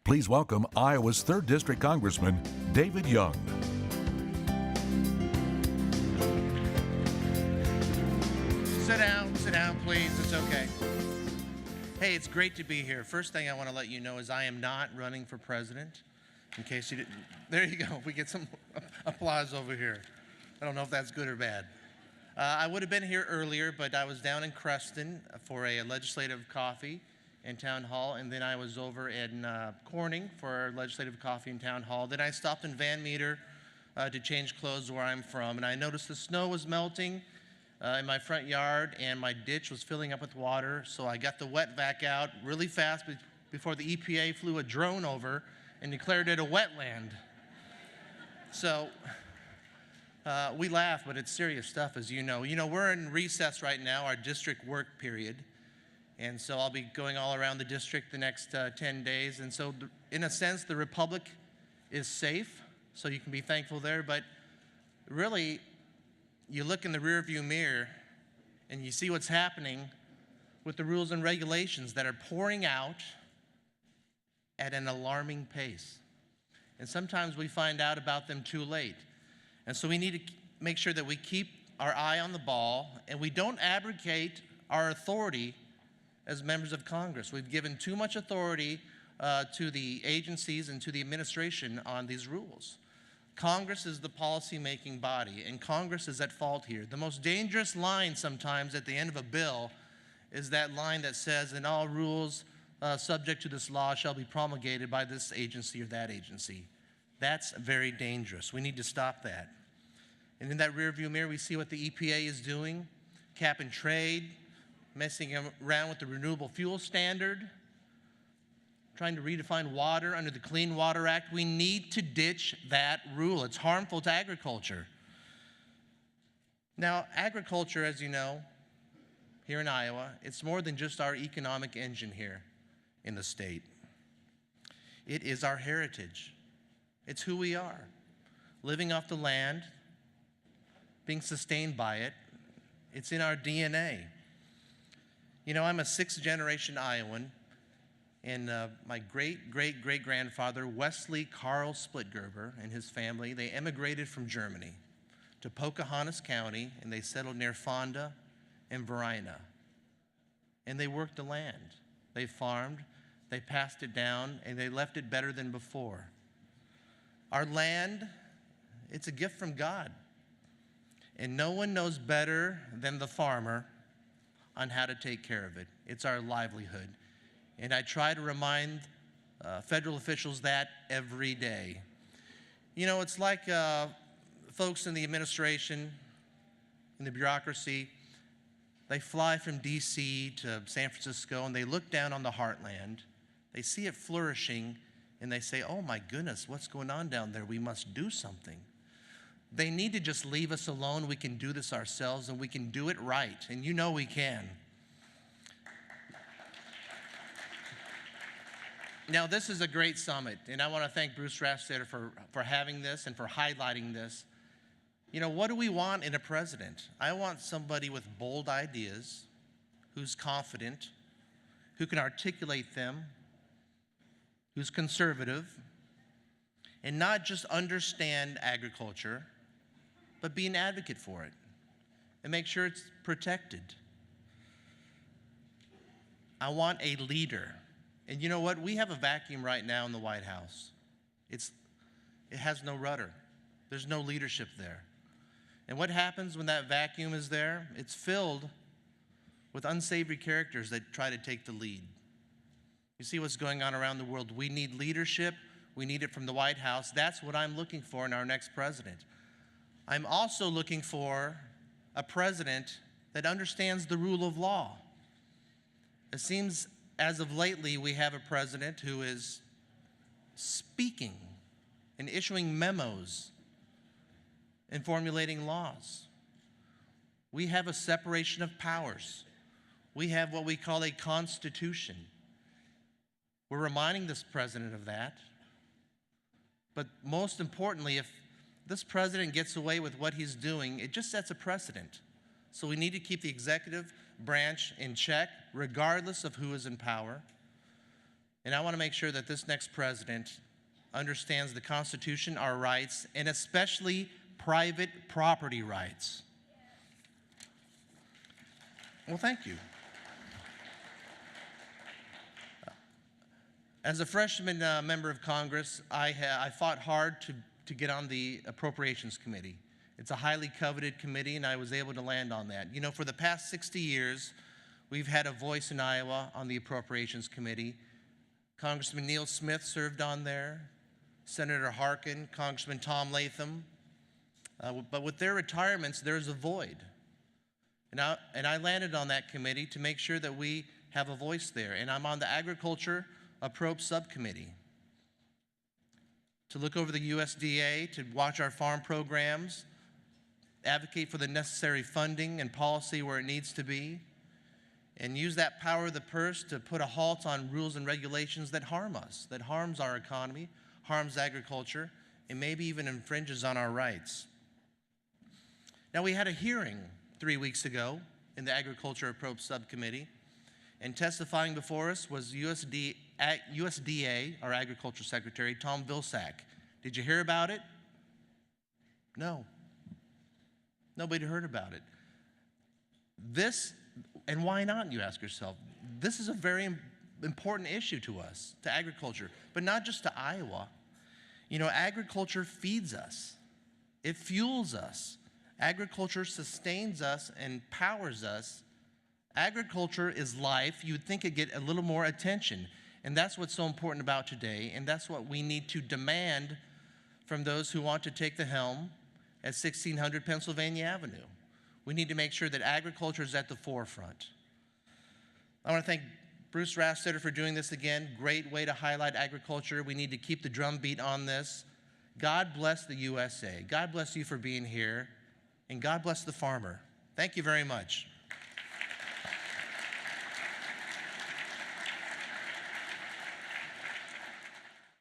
Please welcome Iowa's 3rd District Congressman, David Young. Sit down, please. It's okay. Hey, it's great to be here. First thing I want to let you know is I am not running for president. In case you didn't, there you go. We get some applause over here. I don't know if that's good or bad. I would have been here earlier, but I was down in Creston for a legislative coffee in Town Hall, and then I was over in Corning for a legislative coffee in Town Hall. Then I stopped in Van Meter to change clothes where I'm from, and I noticed the snow was melting in my front yard, and my ditch was filling up with water, so I got the wet vac out really fast before the EPA flew a drone over and declared it a wetland. So we laugh, but it's serious stuff, as you know. You know, we're in recess right now, our district work period, and so I'll be going all around the district the next 10 days, and so in a sense, the Republic is safe, so you can be thankful there, but really, you look in the rearview mirror and you see what's happening with the rules and regulations that are pouring out at an alarming pace. And sometimes we find out about them too late. And so we need to make sure that we keep our eye on the ball and we don't abrogate our authority as members of Congress. We've given too much authority to the agencies and to the administration on these rules. Congress is the policy-making body, and Congress is at fault here. The most dangerous line sometimes at the end of a bill is that line that says, "And all rules subject to this law shall be promulgated by this agency or that agency." That's very dangerous. We need to stop that. And in that rearview mirror, we see what the EPA is doing, cap and trade, messing around with the renewable fuel standard, trying to redefine water under the Clean Water Act. We need to ditch that rule. It's harmful to agriculture. Now, agriculture, as you know, here in Iowa, it's more than just our economic engine here in the state. It is our heritage. It's who we are. Living off the land, being sustained by it, it's in our DNA. You know, I'm a 6th-generation Iowan, and my great-great-great-grandfather, Wesley Carl Splitgerber, and his family, they emigrated from Germany to Pocahontas County, and they settled near Fonda and Varina. And they worked the land. They farmed, they passed it down, and they left it better than before. Our land, it's a gift from God. And no one knows better than the farmer on how to take care of it. It's our livelihood. And I try to remind federal officials that every day. You know, it's like folks in the administration, in the bureaucracy, they fly from DC to San Francisco and they look down on the heartland, they see it flourishing, and they say, "Oh my goodness, what's going on down there? We must do something." They need to just leave us alone. We can do this ourselves, and we can do it right, and you know we can. Now, this is a great summit, and I want to thank Bruce Rastetter for having this and for highlighting this. You know, what do we want in a president? I want somebody with bold ideas, who's confident, who can articulate them, who's conservative, and not just understand agriculture, but be an advocate for it and make sure it's protected. I want a leader. And you know what? We have a vacuum right now in the White House. It has no rudder. There's no leadership there. And what happens when that vacuum is there? It's filled with unsavory characters that try to take the lead. You see what's going on around the world. We need leadership. We need it from the White House. That's what I'm looking for in our next president. I'm also looking for a president that understands the rule of law. It seems as of lately, we have a president who is speaking and issuing memos and formulating laws. We have a separation of powers. We have what we call a constitution. We're reminding this president of that. But most importantly, if this president gets away with what he's doing, it just sets a precedent. So we need to keep the executive branch in check, regardless of who is in power. And I want to make sure that this next president understands the Constitution, our rights, and especially private property rights. Well, thank you. As a freshman member of Congress, I fought hard to get on the Appropriations Committee. It's a highly coveted committee, and I was able to land on that. You know, for the past 60 years, we've had a voice in Iowa on the Appropriations Committee. Congressman Neil Smith served on there, Senator Harkin, Congressman Tom Latham. But with their retirements, there's a void. And I landed on that committee to make sure that we have a voice there. And I'm on the Agriculture Appropriations Subcommittee to look over the USDA, to watch our farm programs, advocate for the necessary funding and policy where it needs to be, and use that power of the purse to put a halt on rules and regulations that harm us, that harms our economy, harms agriculture, and maybe even infringes on our rights. Now, we had a hearing 3 weeks ago in the Agriculture Appropriations Subcommittee, and testifying before us was USDA, our Agriculture Secretary, Tom Vilsack. Did you hear about it? No. Nobody heard about it. This, and why not, you ask yourself? This is a very important issue to us, to agriculture, but not just to Iowa. You know, agriculture feeds us. It fuels us. Agriculture sustains us and powers us. Agriculture is life. You would think it'd get a little more attention. And that's what's so important about today, and that's what we need to demand from those who want to take the helm at 1600 Pennsylvania Avenue. We need to make sure that agriculture is at the forefront. I want to thank Bruce Rastetter for doing this again. Great way to highlight agriculture. We need to keep the drumbeat on this. God bless the USA. God bless you for being here. And God bless the farmer. Thank you very much.